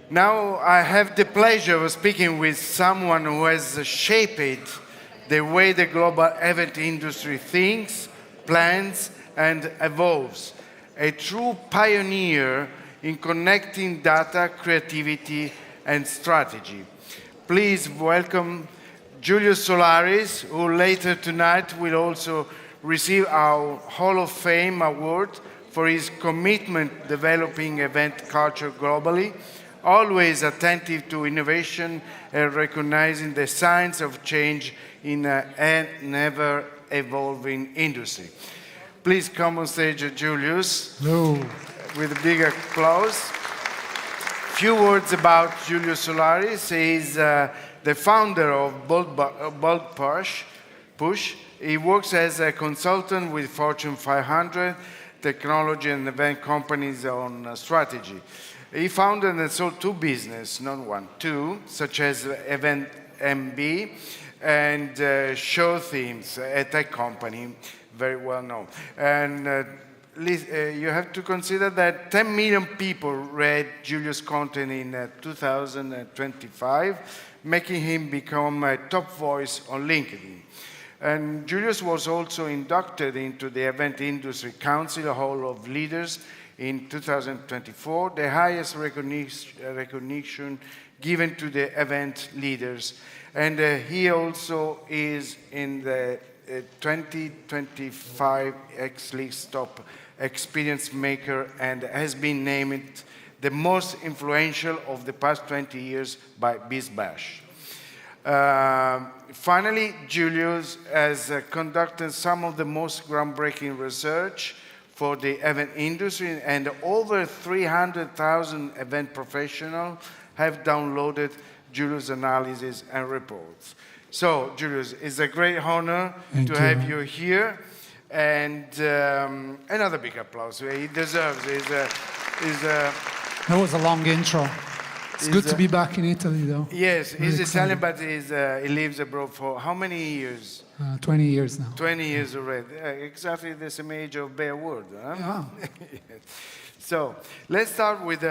Now I have the pleasure of speaking with someone who has shaped the way the global event industry thinks, plans, and evolves. A true pioneer in connecting data, creativity, and strategy. Please welcome Julius Solaris, who later tonight will also receive our Hall of Fame award for his commitment developing event culture globally, always attentive to innovation and recognizing the signs of change in an ever-evolving industry. Please come on stage, Julius. Hello. With a big applause. Few words about Julius Solaris. He's the founder of Bold Push. He works as a consultant with Fortune 500 technology and event companies on strategy. He founded and sold two businesses, not one, two, such as Event MB and Show Themes, a tech company, very well known. And you have to consider that 10 million people read Julius' content in 2025, making him become a top voice on LinkedIn. And Julius was also inducted into the Event Industry Council Hall of Leaders in 2024, the highest recognition given to the event leaders. And he also is in the 2025 X-List Top Experience Maker and has been named the most influential of the past 20 years by BizBash. Finally, Julius has conducted some of the most groundbreaking research for the event industry, and over 300,000 event professionals have downloaded Julius' analysis and reports. So, Julius, it's a great honor to have you here, and another big applause. He deserves it. That was a long intro. It's good to be back in Italy, though. Yes, he's Italian, but he lives abroad for how many years? 20 years now. 20 years already. Exactly the same age of Bear Word. Huh? Yeah. So let's start with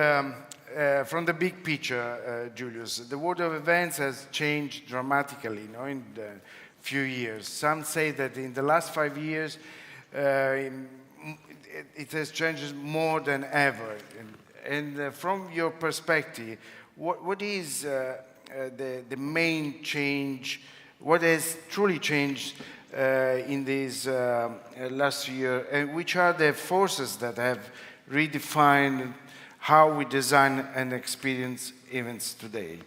from the big picture, Julius. The world of events has changed dramatically, in the few years. Some say that in the last 5 years, it has changed more than ever. And from your perspective, what is the main change? What has truly changed in this last year? And which are the forces that have redefined how we design and experience events today?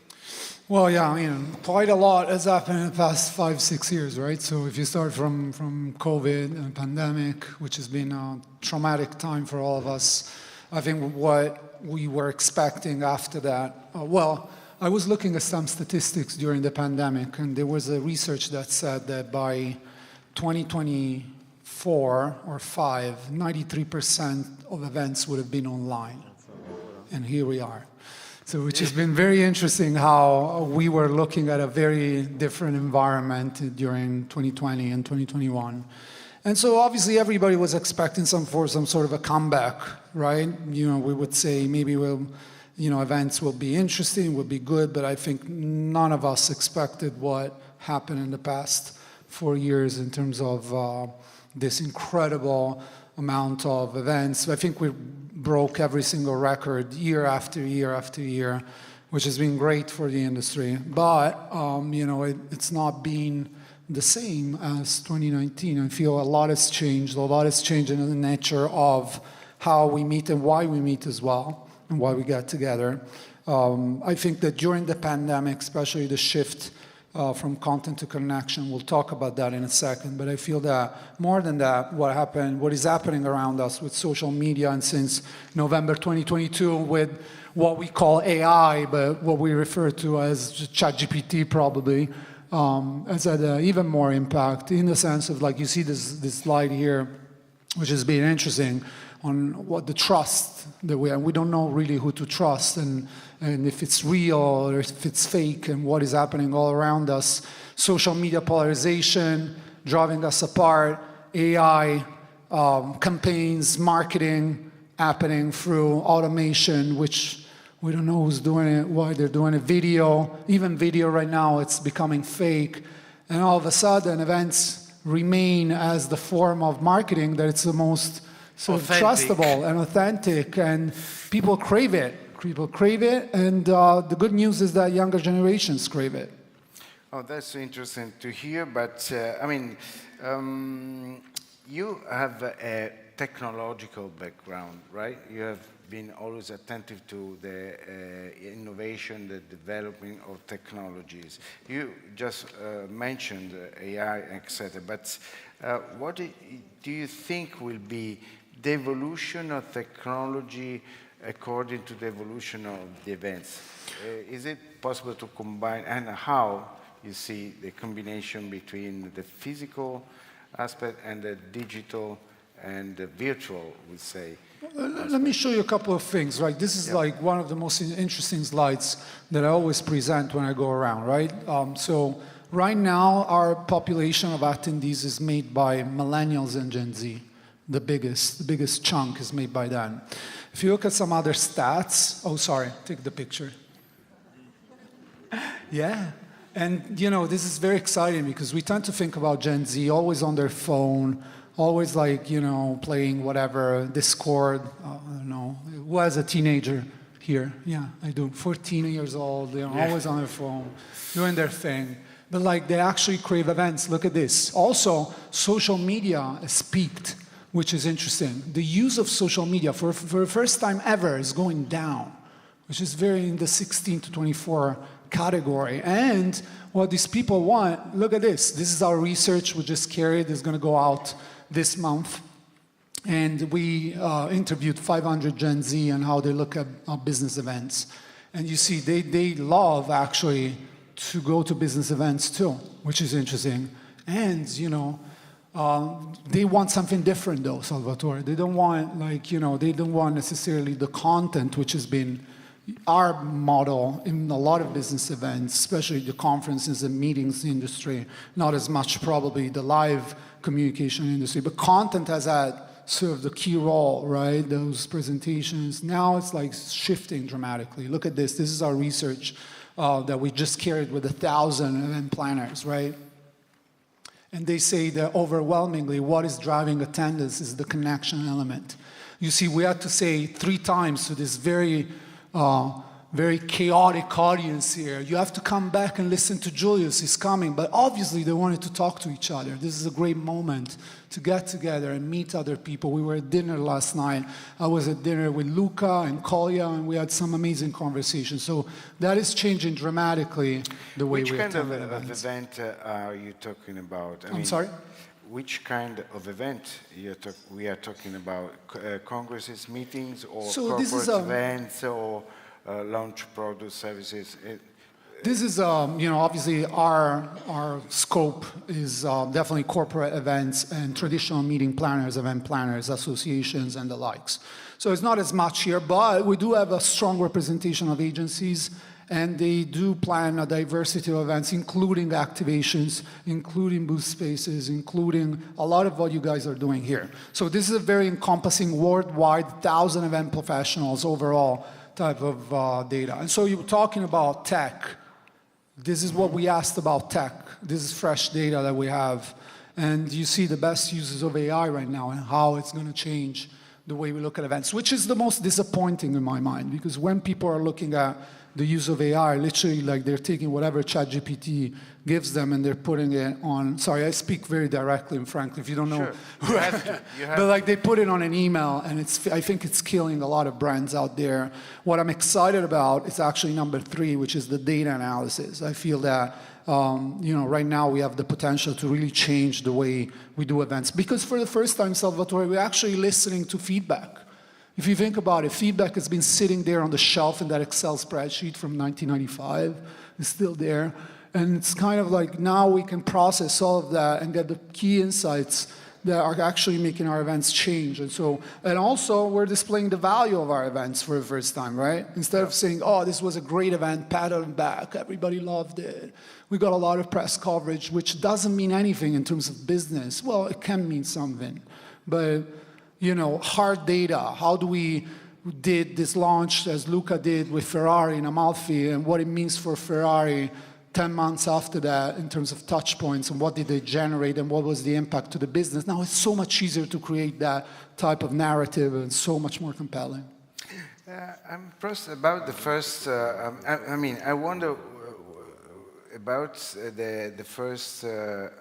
Well, yeah, quite a lot has happened in the past 5-6 years, right? So if you start from COVID and pandemic, which has been a traumatic time for all of us, I think what we were expecting after that, I was looking at some statistics during the pandemic, and there was a research that said that by 2024 or 5, 93% of events would have been online. And here we are. So which has been very interesting how we were looking at a very different environment during 2020 and 2021. And so obviously everybody was expecting some sort of a comeback, right? We would say maybe events will be interesting, will be good, but I think none of us expected what happened in the past 4 years in terms of this incredible amount of events. I think we broke every single record year after year after year, which has been great for the industry. But, it's not been the same as 2019. I feel a lot has changed. A lot has changed in the nature of how we meet and why we meet as well, and why we get together. I think that during the pandemic, especially the shift from content to connection, we'll talk about that in a second, but I feel that more than that, what is happening around us with social media, and since November 2022 with what we call AI, but what we refer to as ChatGPT probably, has had even more impact in the sense of, like, you see this slide here, which has been interesting, on what the trust that we don't know really who to trust, and if it's real or if it's fake, and what is happening all around us. Social media polarization, driving us apart, AI, campaigns, marketing happening through automation, which We don't know who's doing it, why they're doing it. Video, even video right now, it's becoming fake. And all of a sudden, events remain as the form of marketing that it's the most sort of trustable and authentic, and people crave it. People crave it, and the good news is that younger generations crave it. Oh, that's interesting to hear, but I mean, you have a technological background, right? You have been always attentive to the innovation, the development of technologies. You just mentioned AI, etc. But what do you think will be the evolution of technology according to the evolution of the events? Is it possible to combine, and how you see the combination between the physical aspect and the digital and the virtual, we say? Let me show you a couple of things, right? This is like one of the most interesting slides that I always present when I go around, right? So right now, our population of attendees is made by millennials and Gen Z. The biggest chunk is made by them. If you look at some other stats, oh, sorry, take the picture. Yeah. And, you know, this is very exciting because we tend to think about Gen Z always on their phone, always like, you know, playing whatever, Discord, I don't know. Who has a teenager here? Yeah, I do. 14 years old, they're always on their phone, doing their thing. But like they actually crave events. Look at this. Also, social media has peaked, which is interesting. The use of social media for the first time ever is going down, which is very in the 16 to 24 category. And what these people want, look at this. This is our research we just carried. It's going to go out this month. And we interviewed 500 Gen Z and how they look at business events. And you see, they love actually to go to business events too, which is interesting. And, you know, they want something different though, Salvatore. They don't want, like, you know, they don't want necessarily the content, which has been our model in a lot of business events, especially the conferences and meetings industry, not as much probably the live communication industry, but content has had sort of the key role, right? Those presentations. Now it's like shifting dramatically. Look at this. This is our research that we just carried with 1,000 event planners, right? And they say that overwhelmingly what is driving attendance is the connection element. You see, we had to say 3 times to this very chaotic audience here, you have to come back and listen to Julius, he's coming. But obviously they wanted to talk to each other. This is a great moment to get together and meet other people. We were at dinner last night. I was at dinner with Luca and Kolya, and we had some amazing conversations. So that is changing dramatically the way we attend events. Which kind of event are you talking about? I'm sorry? Which kind of event we are talking about? Congresses, meetings, or corporate events, or launch product services? This is, you know, obviously our scope is definitely corporate events and traditional meeting planners, event planners, associations, and the likes. So it's not as much here, but we do have a strong representation of agencies, and they do plan a diversity of events, including activations, including booth spaces, including a lot of what you guys are doing here. So this is a very encompassing worldwide 1,000 event professionals overall type of data. And so you were talking about tech. This is what we asked about tech. This is fresh data that we have. And you see the best uses of AI right now and how it's going to change the way we look at events, which is the most disappointing in my mind, because when people are looking at the use of AI, literally like they're taking whatever ChatGPT gives them and they're putting it on, sorry, I speak very directly and frankly, if you don't know. Sure. You have to. But like they put it on an email, and I think it's killing a lot of brands out there. What I'm excited about is actually number 3, which is the data analysis. I feel that you know, right now we have the potential to really change the way we do events. Because for the first time, Salvatore, we're actually listening to feedback. If you think about it, feedback has been sitting there on the shelf in that Excel spreadsheet from 1995. It's still there. And it's kind of like now we can process all of that and get the key insights that are actually making our events change. And so, and also we're displaying the value of our events for the first time, right? Instead of saying, oh, this was a great event, pat on the back, everybody loved it. We got a lot of press coverage, which doesn't mean anything in terms of business. Well, it can mean something, but you know, hard data, how do we did this launch, as Luca did with Ferrari in Amalfi, and what it means for Ferrari 10 months after that in terms of touch points and what did they generate and what was the impact to the business. Now it's so much easier to create that type of narrative and so much more compelling. I'm impressed about the first, I wonder about the first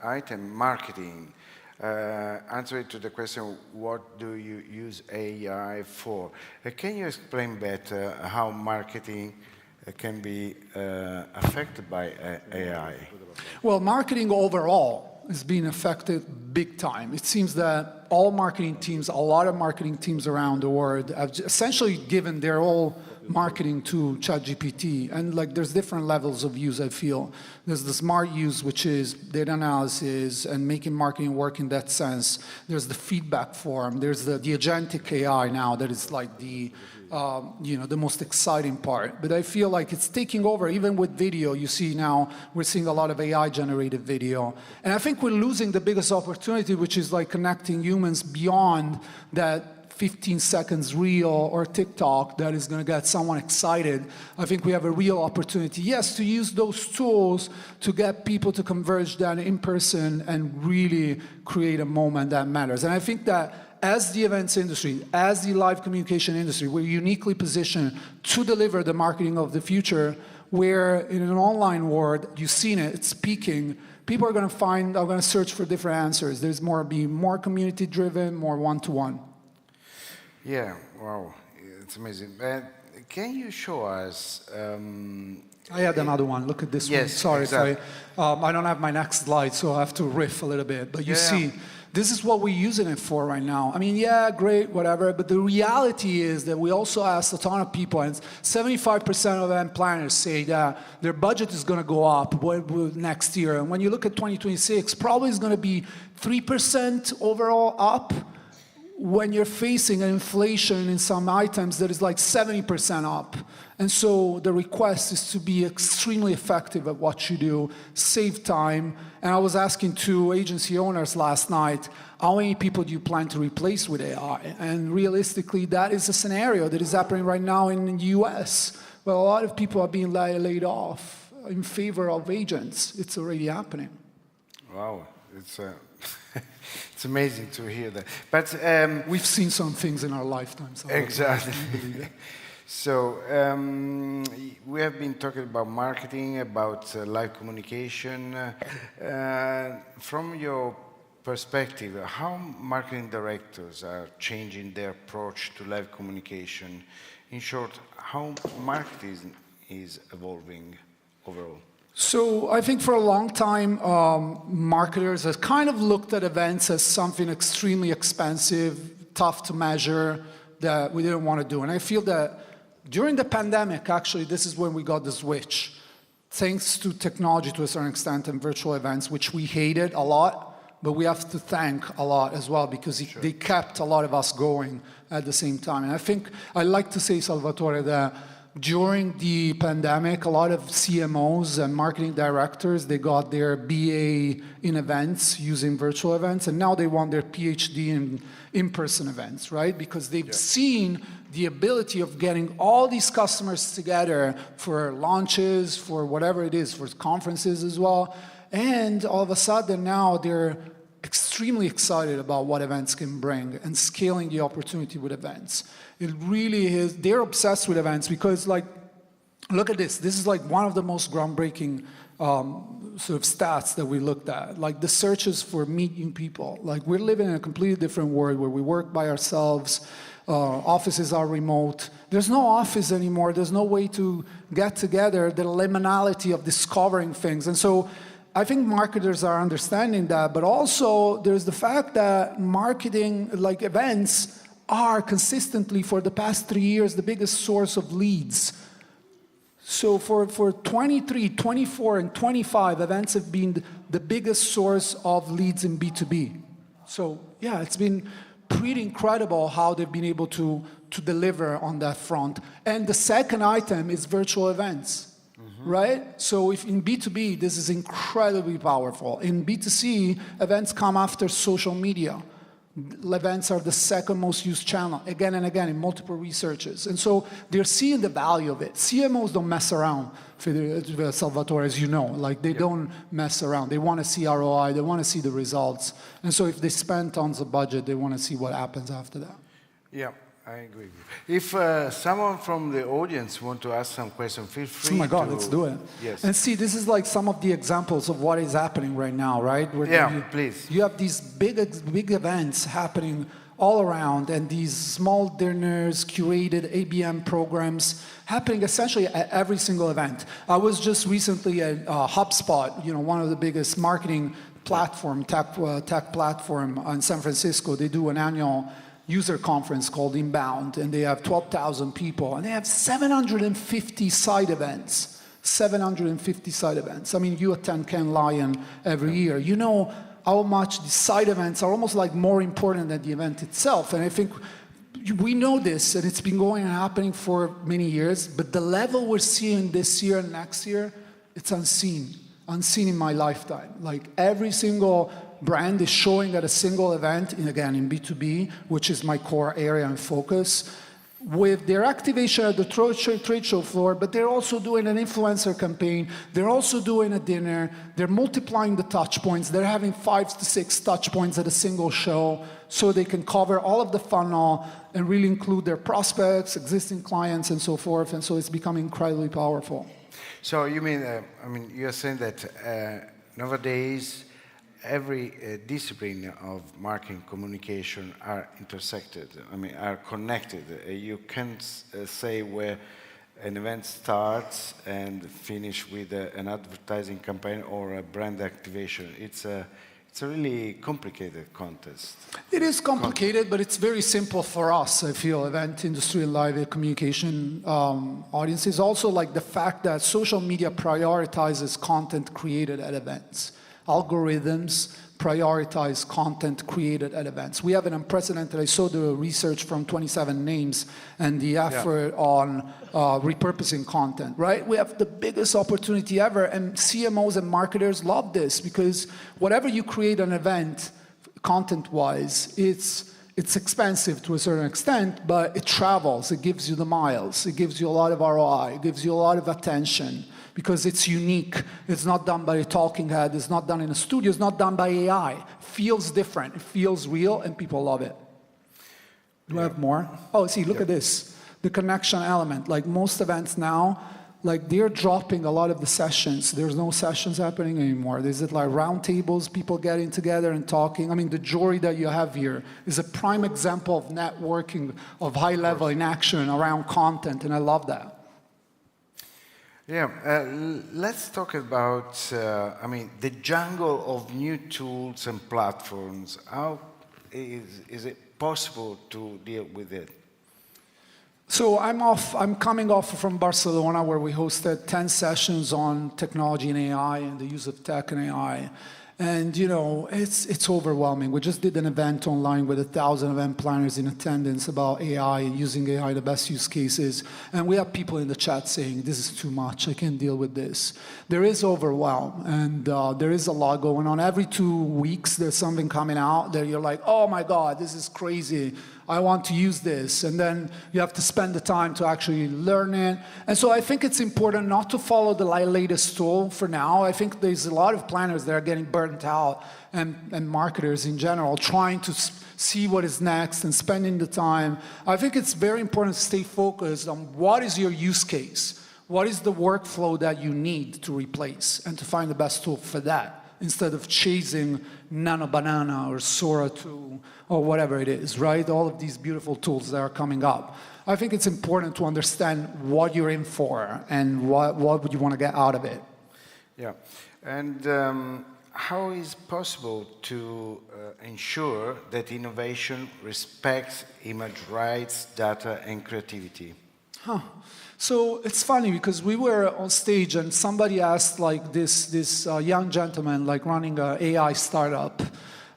item, marketing. Answer to the question, what do you use AI for? Can you explain better how marketing can be affected by AI? Well, marketing overall is being affected big time. It seems that all marketing teams, a lot of marketing teams around the world have essentially given their whole marketing to ChatGPT. And like there's different levels of use, I feel. There's the smart use, which is data analysis and making marketing work in that sense. There's the feedback form. There's the agentic AI now that is like the the most exciting part. But I feel like it's taking over, even with video. You see now, we're seeing a lot of AI-generated video. And I think we're losing the biggest opportunity, which is like connecting humans beyond that 15 seconds reel or TikTok that is going to get someone excited. I think we have a real opportunity, yes, to use those tools to get people to converge then in person and really create a moment that matters. And I think that as the events industry, as the live communication industry, we're uniquely positioned to deliver the marketing of the future, where in an online world, you've seen it, it's peaking. People are going to search for different answers. There's more community-driven, more one-to-one. Yeah, wow, it's amazing. Can you show us? I had another one. Look at this one. Sorry, exactly. I don't have my next slide, so I have to riff a little bit. But you see, this is what we're using it for right now. I mean, yeah, great, whatever. But the reality is that we also asked a ton of people, and 75% of event planners say that their budget is going to go up next year. And when you look at 2026, probably is going to be 3% overall up, when you're facing an inflation in some items that is like 70% up. And so the request is to be extremely effective at what you do, save time. And I was asking two agency owners last night, how many people do you plan to replace with AI? And realistically, that is a scenario that is happening right now in the US, where a lot of people are being laid off in favor of agents. It's already happening. Wow, it's it's amazing to hear that. But we've seen some things in our lifetimes. So exactly. So we have been talking about marketing, about live communication. From your perspective, how marketing directors are changing their approach to live communication? In short, how marketing is evolving overall? So I think for a long time, marketers have kind of looked at events as something extremely expensive, tough to measure, that we didn't want to do. And I feel that during the pandemic, actually, this is when we got the switch. Thanks to technology to a certain extent and virtual events, which we hated a lot, but we have to thank a lot as well, because they kept a lot of us going at the same time. And I think I like to say, Salvatore, that during the pandemic, a lot of CMOs and marketing directors, they got their BA in events using virtual events, and now they want their PhD in in-person events, right? Because they've seen the ability of getting all these customers together for launches, for whatever it is, for conferences as well. And all of a sudden now they're extremely excited about what events can bring and scaling the opportunity with events. It really is, they're obsessed with events because, like, look at this. This is like one of the most groundbreaking sort of stats that we looked at. Like the searches for meeting people. Like we're living in a completely different world where we work by ourselves. Offices are remote. There's no office anymore. There's no way to get together, the liminality of discovering things. And so I think marketers are understanding that, but also there's the fact that marketing, like events, are consistently for the past 3 years the biggest source of leads. So for 23, 24, and 25, events have been the biggest source of leads in B2B. So yeah, it's been pretty incredible how they've been able to deliver on that front. And the second item is virtual events, right? So if in B2B, this is incredibly powerful. In B2C, events come after social media. Events are the second most used channel, again and again, in multiple researches. And so they're seeing the value of it. CMOs don't mess around, Salvatore, as you know. Like, they don't mess around. They want to see ROI. They want to see the results. And so if they spend tons of budget, they want to see what happens after that. Yeah, I agree with you. If someone from the audience want to ask some questions, feel free. Oh my God, to... let's do it. Yes. And see, this is like some of the examples of what is happening right now, right? Yeah, please. You have these big events happening all around, and these small dinners, curated ABM programs happening essentially at every single event. I was just recently at HubSpot, one of the biggest marketing platform, tech platform in San Francisco. They do an annual user conference called Inbound, and they have 12,000 people, and they have 750 side events. 750 side events. I mean, you attend Cannes Lion every year. You know how much the side events are almost like more important than the event itself. And I think we know this, and it's been going and happening for many years, but the level we're seeing this year and next year, it's unseen in my lifetime. Like, every single brand is showing at a single event, and again, in B2B, which is my core area and focus, with their activation at the trade show floor, but they're also doing an influencer campaign, they're also doing a dinner, they're multiplying the touch points, they're having 5 to 6 touch points at a single show, so they can cover all of the funnel and really include their prospects, existing clients, and so forth, and so it's becoming incredibly powerful. So you mean, you're saying that nowadays, every discipline of marketing communication are intersected, are connected. You can't say where an event starts and finish with an advertising campaign or a brand activation. It's a really complicated contest. It is complicated, but it's very simple for us, I feel, event industry and live communication audiences. Also, like the fact that social media prioritizes content created at events. Algorithms prioritize content created at events. We have an unprecedented, I saw the research from 27 names and the effort on repurposing content, right? We have the biggest opportunity ever, and CMOs and marketers love this, because whatever you create an event, content-wise, it's expensive to a certain extent, but it travels, it gives you the miles, it gives you a lot of ROI, it gives you a lot of attention, because it's unique. It's not done by a talking head. It's not done in a studio. It's not done by AI. It feels different. It feels real, and people love it. Do I have more? Oh, see, look at this. The connection element. Like, most events now, like, they're dropping a lot of the sessions. There's no sessions happening anymore. There's like round tables, people getting together and talking. I mean, the jury that you have here is a prime example of networking, of high level in action around content, and I love that. Yeah, let's talk about, the jungle of new tools and platforms. How is it possible to deal with it? So I'm coming off from Barcelona, where we hosted 10 sessions on technology and AI and the use of tech and AI. And, it's overwhelming. We just did an event online with 1,000 event planners in attendance about AI and using AI, the best use cases. And we have people in the chat saying, this is too much, I can't deal with this. There is overwhelm, and there is a lot going on. Every 2 weeks, there's something coming out that you're like, oh my God, this is crazy. I want to use this. And then you have to spend the time to actually learn it. And so I think it's important not to follow the latest tool for now. I think there's a lot of planners that are getting burnt out, and marketers in general, trying to see what is next and spending the time. I think it's very important to stay focused on what is your use case. What is the workflow that you need to replace, and to find the best tool for that, instead of chasing Nano Banana or Sora 2 or whatever it is, right? All of these beautiful tools that are coming up. I think it's important to understand what you're in for and what would you want to get out of it. Yeah, and how is possible to ensure that innovation respects image rights, data, and creativity? So it's funny, because we were on stage and somebody asked, like, this young gentleman, like, running an AI startup.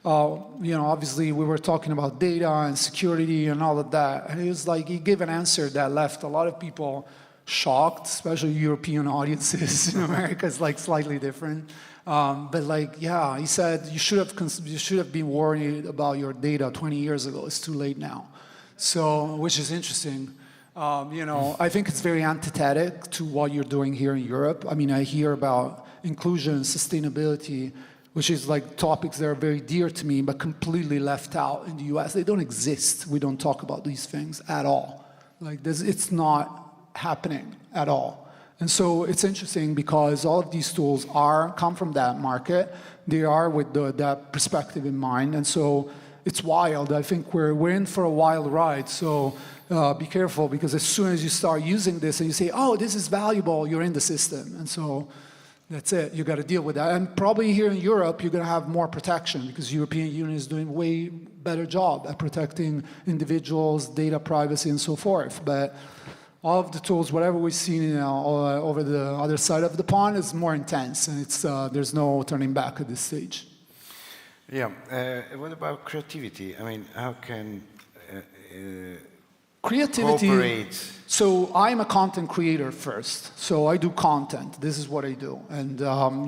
Obviously we were talking about data and security and all of that. And he was like, he gave an answer that left a lot of people shocked, especially European audiences. In America, it's like slightly different. But like, yeah, he said you should have been worried about your data 20 years ago. It's too late now. So, which is interesting. You know, I think it's very antithetic to what you're doing here in Europe. I mean, I hear about inclusion and sustainability, which is like topics that are very dear to me, but completely left out in the US. They don't exist. We don't talk about these things at all. Like, it's not happening at all. And so it's interesting because all of these tools come from that market. They are with that perspective in mind. And so it's wild. I think we're in for a wild ride. So be careful, because as soon as you start using this and you say, oh, this is valuable, you're in the system. And so that's it. You got to deal with that. And probably here in Europe, you're going to have more protection, because the European Union is doing a way better job at protecting individuals, data privacy, and so forth. But all of the tools, whatever we've seen over the other side of the pond, is more intense, and there's no turning back at this stage. Yeah. What about creativity? I mean, how can creativity cooperate? So I'm a content creator first. So I do content. This is what I do. And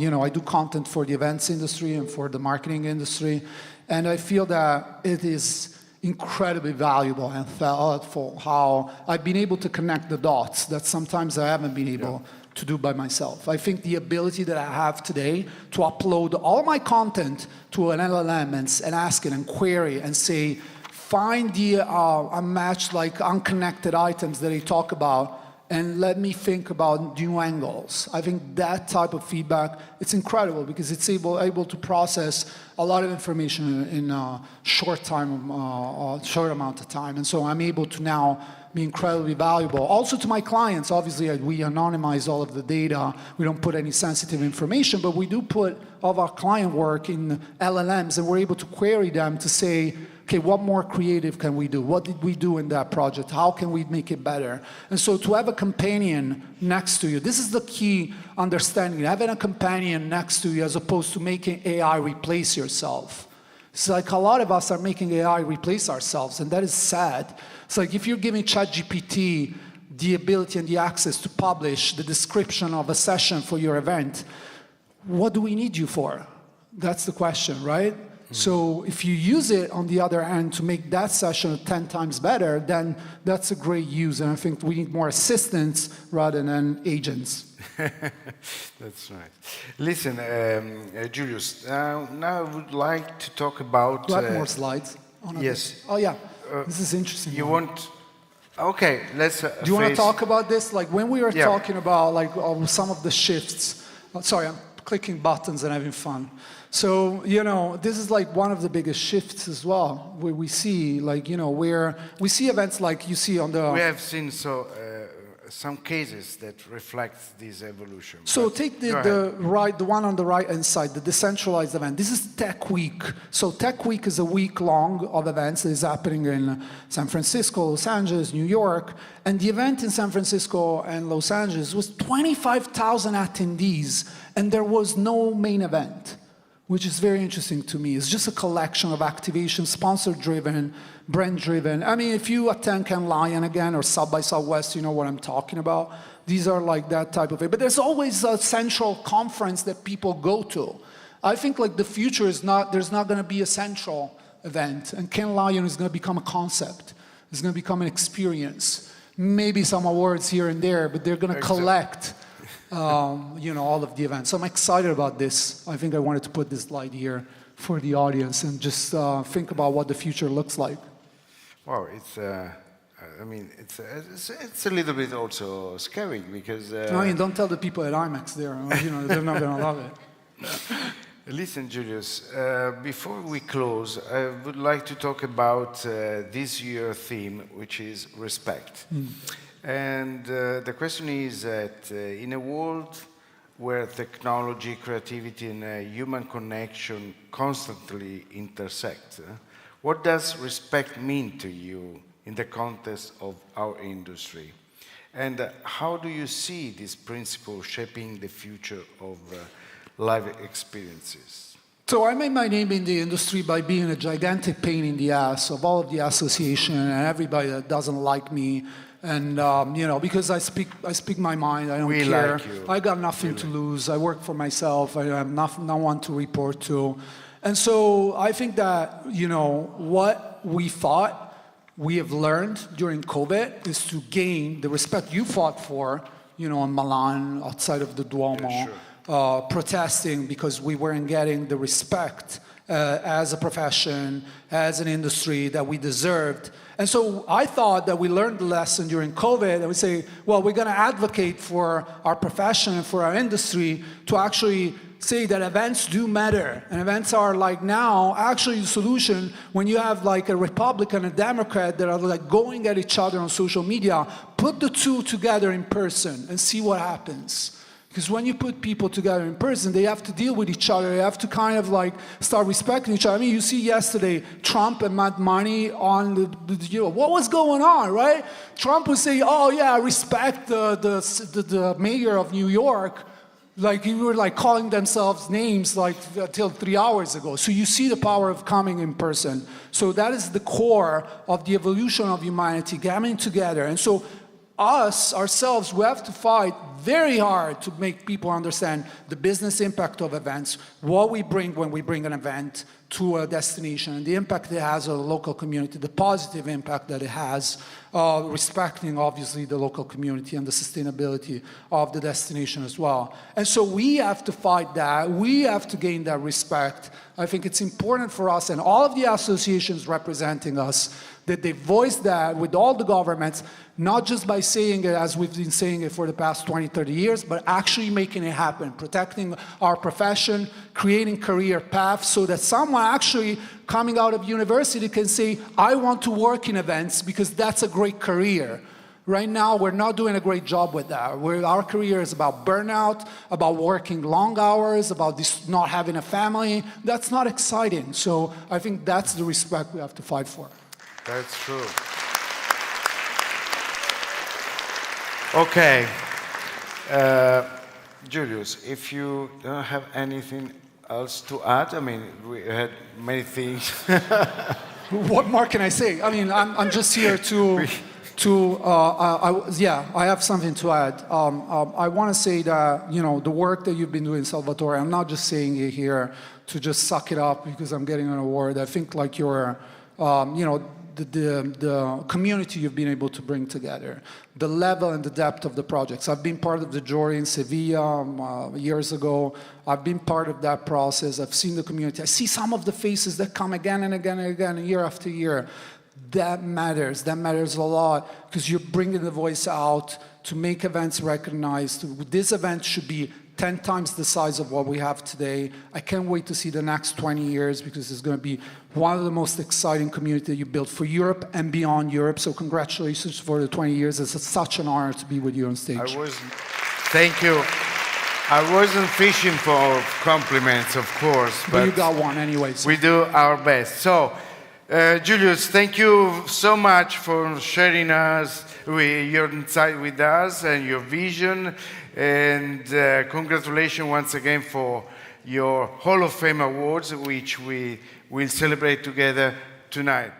you know, I do content for the events industry and for the marketing industry. And I feel that it is incredibly valuable and thoughtful how I've been able to connect the dots that sometimes I haven't been able to do by myself. I think the ability that I have today to upload all my content to an LLM and ask it and query and say, find the unmatched, like unconnected items that they talk about, and let me think about new angles. I think that type of feedback, it's incredible, because it's able to process a lot of information in a short amount of time. And so I'm able to now be incredibly valuable. Also to my clients, obviously we anonymize all of the data. We don't put any sensitive information, but we do put all of our client work in LLMs, and we're able to query them to say, okay, what more creative can we do? What did we do in that project? How can we make it better? And so to have a companion next to you, this is the key understanding. Having a companion next to you as opposed to making AI replace yourself. It's like a lot of us are making AI replace ourselves, and that is sad. It's like if you're giving ChatGPT the ability and the access to publish the description of a session for your event, what do we need you for? That's the question, right? So if you use it on the other end to make that session 10 times better, then that's a great use. And I think we need more assistants rather than agents. That's right. Listen, Julius, now I would like to talk about... Do you have more slides? Yes. Oh, yeah. This is interesting. You want... Okay, let's... Do you want to talk about this? Like when we were talking about like some of the shifts... sorry, I'm clicking buttons and having fun. So, you know, this is like one of the biggest shifts as well, where we see, like, you know, where we see events like you see on the... We have seen some cases that reflect this evolution. So take the one on the right-hand side, the decentralized event. This is Tech Week. So Tech Week is a week long of events that is happening in San Francisco, Los Angeles, New York. And the event in San Francisco and Los Angeles was 25,000 attendees, and there was no main event, which is very interesting to me. It's just a collection of activation, sponsor-driven, brand-driven. I mean, if you attend Cannes Lion again or South by Southwest, you know what I'm talking about. These are like that type of thing. But there's always a central conference that people go to. I think like the future is there's not going to be a central event. And Cannes Lion is going to become a concept. It's going to become an experience. Maybe some awards here and there, but they're going to collect you know, all of the events. So I'm excited about this. I think I wanted to put this slide here for the audience and just think about what the future looks like. Wow, it's, I mean, it's a little bit also scary because... I mean, don't tell the people at IMAX there, you know, they're not going to love it. Listen, Julius, before we close, I would like to talk about this year's theme, which is respect. And the question is that in a world where technology, creativity, and human connection constantly intersect, what does respect mean to you in the context of our industry? And how do you see this principle shaping the future of live experiences? So I made my name in the industry by being a gigantic pain in the ass of all of the association and everybody that doesn't like me And because I speak my mind, I don't We care. like you. I got nothing to lose. I work for myself. I have no one to report to. And so I think that, what we thought we have learned during COVID is to gain the respect you fought for, in Milan, outside of the Duomo, Yeah, sure. protesting because we weren't getting the respect as a profession, as an industry that we deserved. And so I thought that we learned the lesson during COVID, and we say, well, we're going to advocate for our profession and for our industry to actually say that events do matter. And events are like now actually the solution when you have like a Republican and a Democrat that are like going at each other on social media. Put the two together in person and see what happens. Because when you put people together in person, they have to deal with each other. They have to kind of like start respecting each other. I mean, you see yesterday, Trump and Matt Money on what was going on, right? Trump would say, oh yeah, I respect the mayor of New York. Like you were like calling themselves names like until 3 hours ago. So you see the power of coming in person. So that is the core of the evolution of humanity, coming together. And so ourselves, we have to fight very hard to make people understand the business impact of events, what we bring when we bring an event to a destination, and the impact it has on the local community, the positive impact that it has, respecting obviously the local community and the sustainability of the destination as well. And so we have to fight that, we have to gain that respect. I think it's important for us and all of the associations representing us that they voice that with all the governments, not just by saying it as we've been saying it for the past 20, 30 years, but actually making it happen, protecting our profession, creating career paths so that someone actually coming out of university can say, I want to work in events because that's a great career. Right now, we're not doing a great job with that. Our career is about burnout, about working long hours, about not having a family. That's not exciting. So I think that's the respect we have to fight for. That's true. Okay. Julius, if you don't have anything else to add, I mean, we had many things. What more can I say? I mean, I'm just here I have something to add. I want to say that, the work that you've been doing, Salvatore, I'm not just saying it here to just suck it up because I'm getting an award. I think like you're, the community you've been able to bring together, the level and the depth of the projects. I've been part of the jury in Sevilla years ago. I've been part of that process. I've seen the community. I see some of the faces that come again and again and again, year after year. That matters. That matters a lot because you're bringing the voice out to make events recognized. This event should be 10 times the size of what we have today. I can't wait to see the next 20 years because it's going to be one of the most exciting communities that you built for Europe and beyond Europe. So congratulations for the 20 years. It's such an honor to be with you on stage. Thank you. I wasn't fishing for compliments, of course. But you got one anyway. So. We do our best. So, Julius, thank you so much for sharing your insight with us and your vision. And congratulations once again for your Hall of Fame awards, which we will celebrate together tonight.